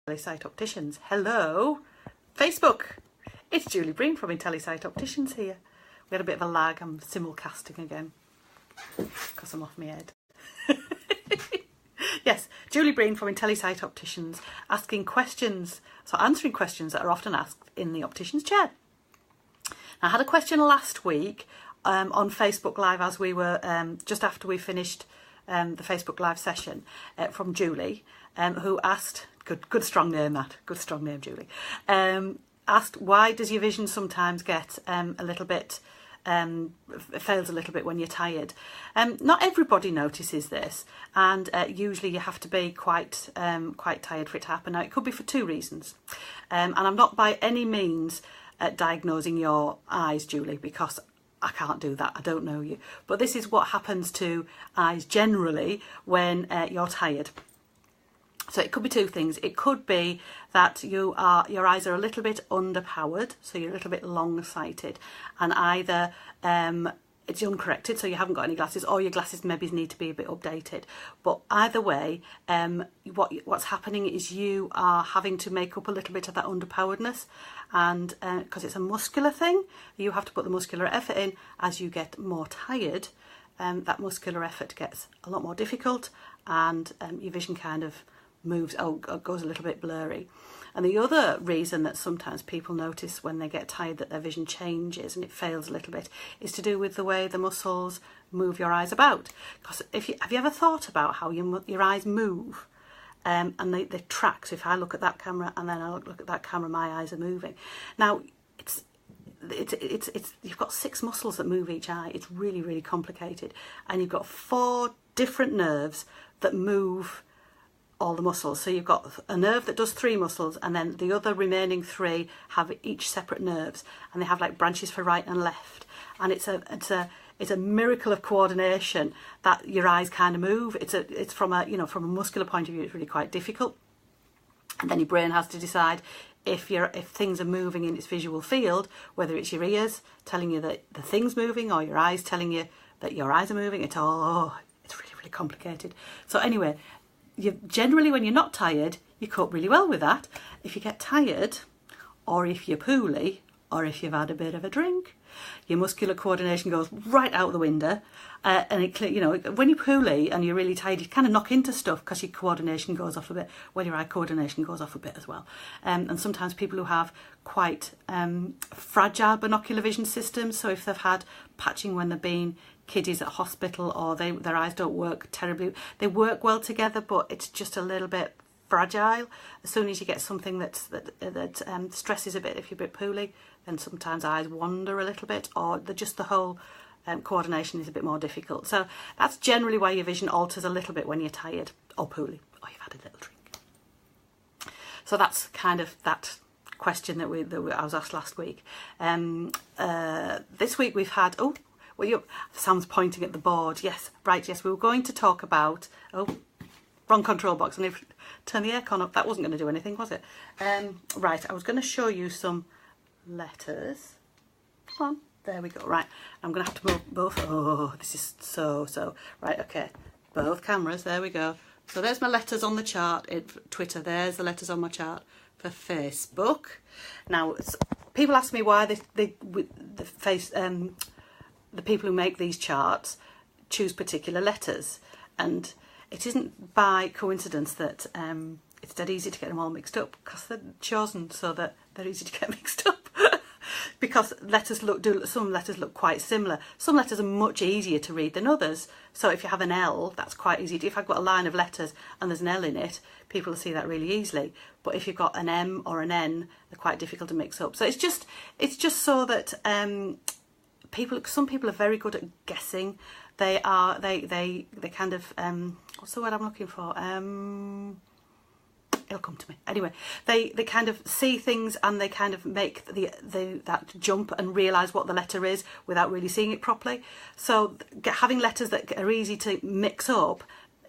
IntelliSight Opticians. Hello, Facebook. It's Julie Breen from IntelliSight Opticians here. We had a bit of a lag. I'm simulcasting again because I'm off my head. Yes, Julie Breen from IntelliSight Opticians, asking questions, answering questions that are often asked in the optician's chair. I had a question last week on Facebook Live as we were just after we finished the Facebook Live session from Julie, who asked, good strong name that, good strong name Julie, asked, why does your vision sometimes get a little bit, fails a little bit when you're tired? Not everybody notices this, and usually you have to be quite tired for it to happen. Now, it could be for two reasons, and I'm not by any means diagnosing your eyes, Julie, because I can't do that. I don't know you. But this is what happens to eyes generally when you're tired. So it could be two things. It could be that your eyes are a little bit underpowered, so you're a little bit long-sighted, and either it's uncorrected, so you haven't got any glasses, or your glasses maybe need to be a bit updated. But either way, what's happening is you are having to make up a little bit of that underpoweredness, and because it's a muscular thing, you have to put the muscular effort in. As you get more tired, that muscular effort gets a lot more difficult, and your vision kind of moves, goes a little bit blurry. And the other reason that sometimes people notice when they get tired that their vision changes and it fails a little bit is to do with the way the muscles move your eyes about. Because have you ever thought about how your eyes move? And they track. So if I look at that camera and then I look at that camera, my eyes are moving. Now, it's you've got 6 muscles that move each eye. It's really, really complicated. And you've got 4 different nerves that move all the muscles. So you've got a nerve that does 3 muscles, and then the other remaining 3 have each separate nerves, and they have like branches for right and left. And it's a miracle of coordination that your eyes kind of move. It's from a muscular point of view, it's really quite difficult. And then your brain has to decide if things are moving in its visual field, whether it's your ears telling you that the thing's moving or your eyes telling you that your eyes are moving. It's really, really complicated. So anyway, generally when you're not tired, you cope really well with that. If you get tired, or if you're poorly, or if you've had a bit of a drink, your muscular coordination goes right out the window. And when you're poorly and you're really tired, you kind of knock into stuff because your coordination goes off a bit. Well, your eye coordination goes off a bit as well. And sometimes people who have quite fragile binocular vision systems, so if they've had patching when they've been kiddies at hospital, or their eyes don't work terribly, they work well together, but it's just a little bit fragile. As soon as you get something that stresses a bit, if you're a bit poorly, then sometimes eyes wander a little bit, or the whole coordination is a bit more difficult. So that's generally why your vision alters a little bit when you're tired or poorly, or you've had a little drink. So that's kind of that question that I was asked last week. This week we've had Sam's pointing at the board. Yes, right. Yes, we were going to talk about wrong control box, and if turn the aircon up, that wasn't going to do anything, was it? Right, I was going to show you some letters. Come on, there we go. Right, I'm going to have to move both. Oh, this is so. Right, okay, both cameras. There we go. So there's my letters on the chart in Twitter. There's the letters on my chart for Facebook. Now, people ask me why the people who make these charts choose particular letters, and it isn't by coincidence that it's dead easy to get them all mixed up, because they're chosen so that they're easy to get mixed up. Because some letters look quite similar. Some letters are much easier to read than others. So if you have an L, that's quite easy. If I've got a line of letters and there's an L in it, people will see that really easily. But if you've got an M or an N, they're quite difficult to mix up. So it's just so that some people are very good at guessing. They kind of what's the word I'm looking for? It'll come to me. Anyway, they kind of see things, and they kind of make that jump and realise what the letter is without really seeing it properly. So having letters that are easy to mix up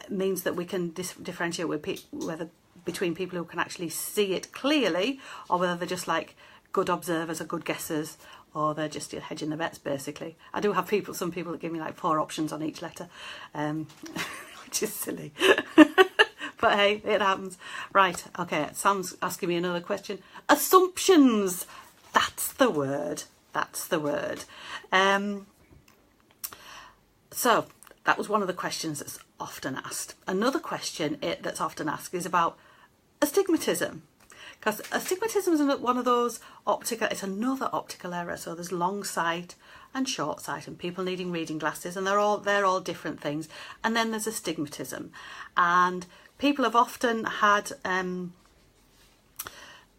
means that we can differentiate whether between people who can actually see it clearly, or whether they're just like good observers or good guessers, or they're just hedging their bets, basically. I do have some people that give me like 4 options on each letter, which is silly. But hey, it happens. Right, okay, Sam's asking me another question. Assumptions. That's the word. That's the word. So that was one of the questions that's often asked. Another question that's often asked is about astigmatism. Because astigmatism is one of those it's another optical error. So there's long sight and short sight and people needing reading glasses, and they're all different things. And then there's astigmatism. And people have often had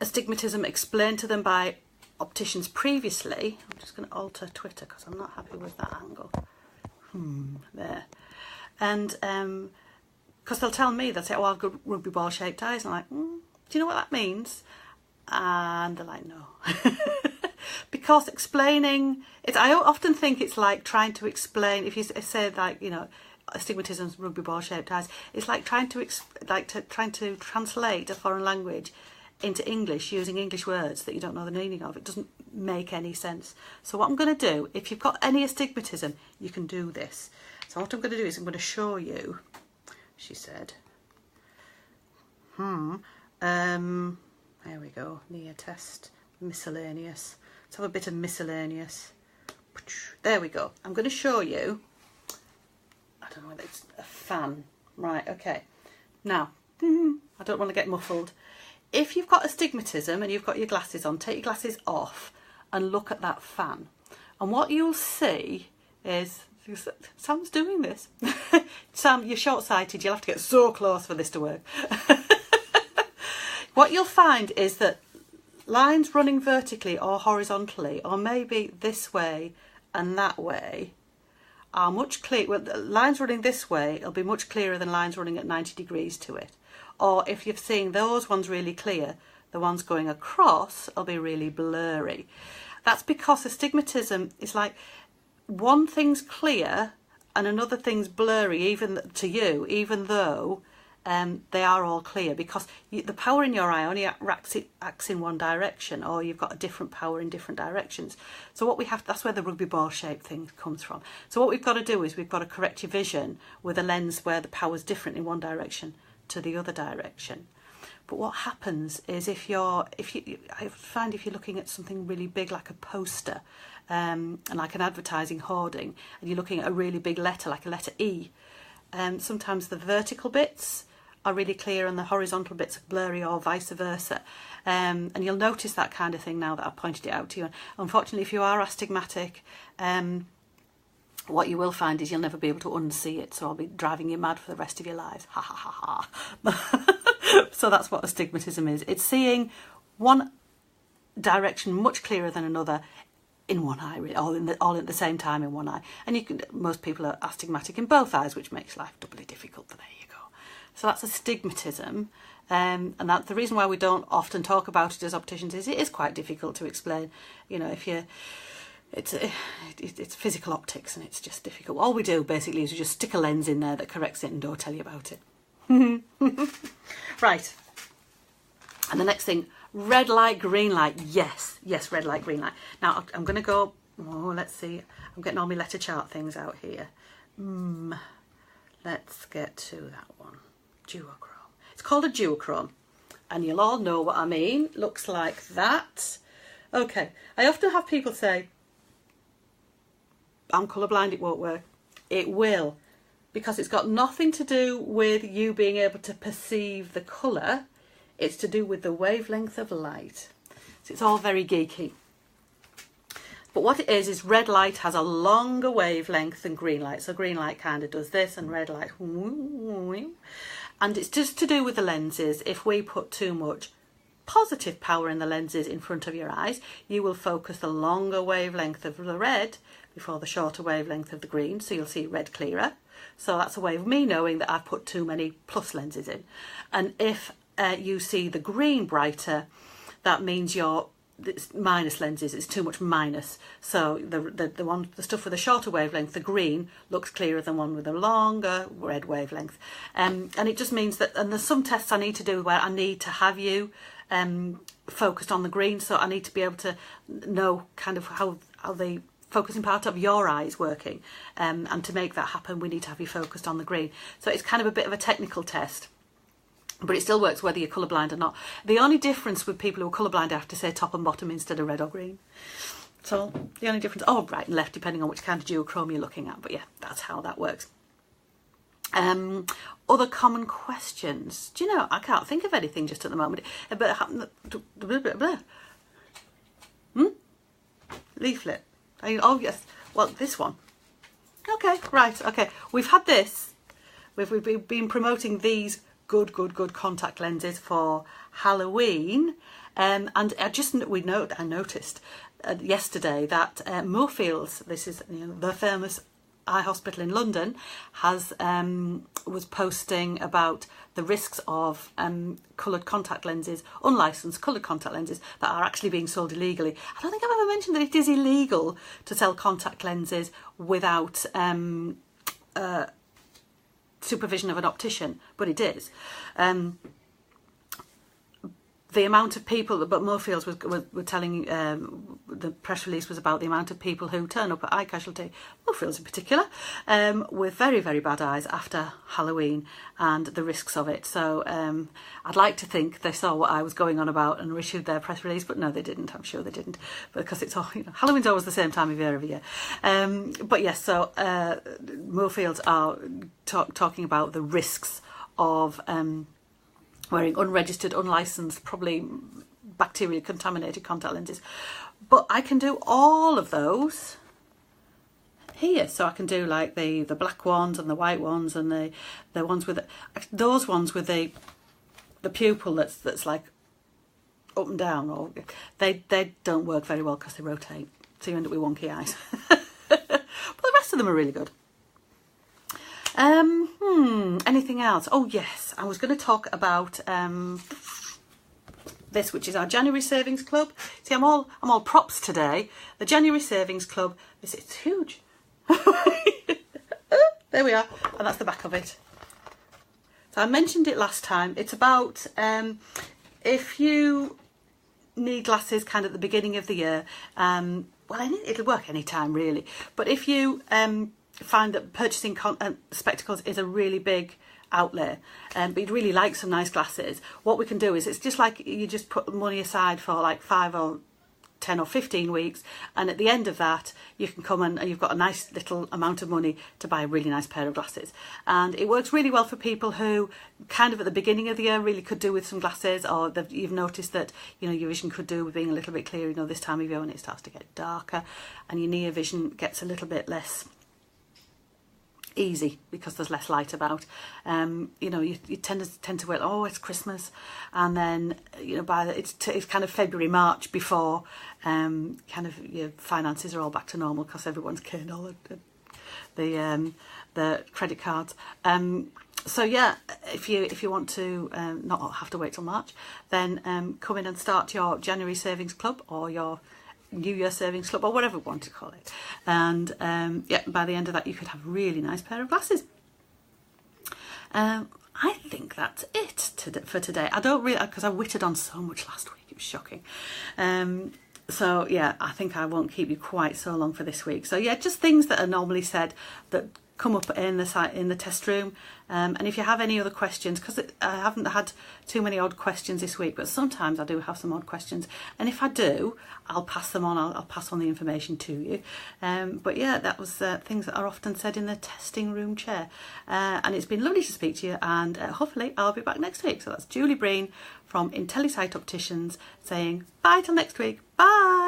astigmatism explained to them by opticians previously. I'm just going to alter Twitter because I'm not happy with that angle. There. And because they'll tell me, they'll say, oh, I've got rugby ball shaped eyes. And I'm like, do you know what that means? And they're like, no. Because explaining it, I often think it's like trying to explain, if you say like, you know, astigmatism's rugby ball shaped eyes, it's like trying to translate a foreign language into English using English words that you don't know the meaning of. It doesn't make any sense. So what I'm going to do, if you've got any astigmatism, you can do this. So what I'm going to do is I'm going to show you, she said, there we go, near test, miscellaneous. Let's have a bit of miscellaneous. There we go. I'm going to show you, I don't know whether it's a fan. Right, okay. Now, I don't want to get muffled. If you've got astigmatism and you've got your glasses on, take your glasses off and look at that fan. And what you'll see is, Sam's doing this. Sam, you're short-sighted, you'll have to get so close for this to work. What you'll find is that lines running vertically or horizontally, or maybe this way and that way, are much clearer. Well, lines running this way will be much clearer than lines running at 90 degrees to it. Or if you're seeing those ones really clear, the ones going across will be really blurry. That's because astigmatism is like one thing's clear and another thing's blurry, even to you, even though they are all clear, because the power in your eye only acts in one direction, or you've got a different power in different directions. So what we have, that's where the rugby ball shape thing comes from. So what we've got to do is we've got to correct your vision with a lens where the power's different in one direction to the other direction. But what happens is I find if you're looking at something really big like a poster, and like an advertising hoarding, and you're looking at a really big letter like a letter E, sometimes the vertical bits are really clear and the horizontal bits are blurry, or vice versa. And you'll notice that kind of thing now that I've pointed it out to you. And unfortunately, if you are astigmatic, what you will find is you'll never be able to unsee it. So I'll be driving you mad for the rest of your lives. Ha ha ha ha. So that's what astigmatism is. It's seeing one direction much clearer than another in one eye, all at the same time in one eye. And most people are astigmatic in both eyes, which makes life doubly difficult. There you go. So that's astigmatism. And that's the reason why we don't often talk about it as opticians, is it is quite difficult to explain. You know, it's physical optics and it's just difficult. All we do basically is we just stick a lens in there that corrects it and don't tell you about it. Right. And the next thing, red light, green light. Yes, red light, green light. Now I'm going to go, let's see. I'm getting all my letter chart things out here. Let's get to that one. Duochrome. It's called a duochrome. And you'll all know what I mean. Looks like that. Okay. I often have people say, I'm colourblind, it won't work. It will. Because it's got nothing to do with you being able to perceive the colour. It's to do with the wavelength of light. So it's all very geeky. But what it is red light has a longer wavelength than green light. So green light kind of does this and red light. And it's just to do with the lenses. If we put too much positive power in the lenses in front of your eyes, you will focus the longer wavelength of the red before the shorter wavelength of the green. So you'll see red clearer. So that's a way of me knowing that I've put too many plus lenses in. And if you see the green brighter, that means it's minus lenses. It's too much minus. So the stuff with a shorter wavelength, the green, looks clearer than one with a longer red wavelength. And it just means that, and there's some tests I need to do where I need to have you focused on the green. So I need to be able to know kind of how the focusing part of your eye is working. And to make that happen, we need to have you focused on the green. So it's kind of a bit of a technical test. But it still works whether you're colourblind or not. The only difference with people who are colourblind, I have to say top and bottom instead of red or green. So the only difference, oh, right and left, depending on which kind of duochrome you're looking at. But yeah, that's how that works. Other common questions. Do you know, I can't think of anything just at the moment. Leaflet. Oh, yes. Well, this one. Okay, right. Okay. We've had this. We've been promoting these good contact lenses for Halloween. And I noticed yesterday that Moorfields, this is the famous eye hospital in London, was posting about the risks of coloured contact lenses, unlicensed coloured contact lenses that are actually being sold illegally. I don't think I've ever mentioned that it is illegal to sell contact lenses without supervision of an optician, but it is. The amount of people, but Moorfields were telling, the press release was about the amount of people who turn up at Eye Casualty, Moorfields in particular, with very, very bad eyes after Halloween and the risks of it. So I'd like to think they saw what I was going on about and issued their press release, but no, they didn't. I'm sure they didn't, because it's all, Halloween's always the same time of year every year. But yes, so Moorfields are talking about the risks of wearing unregistered, unlicensed, probably bacteria contaminated contact lenses. But I can do all of those here. So I can do like the black ones and the white ones and the ones with those ones with the pupil that's like up and down, or they don't work very well because they rotate, so you end up with wonky eyes. But the rest of them are really good. Anything else? Oh yes, I was going to talk about this, which is our January Savings Club. See, I'm all props today. The January Savings Club. It's huge. There we are, and that's the back of it. So I mentioned it last time. It's about if you need glasses kind of at the beginning of the year. Well, it'll work any time really. But if you find that purchasing spectacles is a really big outlay, but you'd really like some nice glasses, what we can do is, it's just like you just put money aside for like 5 or 10 or 15 weeks, and at the end of that you can come and you've got a nice little amount of money to buy a really nice pair of glasses. And it works really well for people who kind of at the beginning of the year really could do with some glasses, or you've noticed that your vision could do with being a little bit clearer, this time of year when it starts to get darker and your near vision gets a little bit less easy because there's less light about. You tend to wait, oh, it's Christmas, and then it's kind of February, March before kind of your finances are all back to normal because everyone's cleared all the credit cards. So yeah, if you want to not have to wait till March, then come in and start your January Savings Club or your New Year Savings Club, or whatever you want to call it. And yeah, by the end of that you could have a really nice pair of glasses. I think that's it for today. I don't really, because I whittled on so much last week, it was shocking. So yeah, I think I won't keep you quite so long for this week. So yeah, just things that are normally said that come up in the test room. And if you have any other questions, because I haven't had too many odd questions this week, but sometimes I do have some odd questions, and if I do, I'll pass them on. I'll pass on the information to you. But yeah, that was things that are often said in the testing room chair. And it's been lovely to speak to you, and hopefully I'll be back next week. So that's Julie Breen from IntelliSight Opticians saying bye till next week. Bye.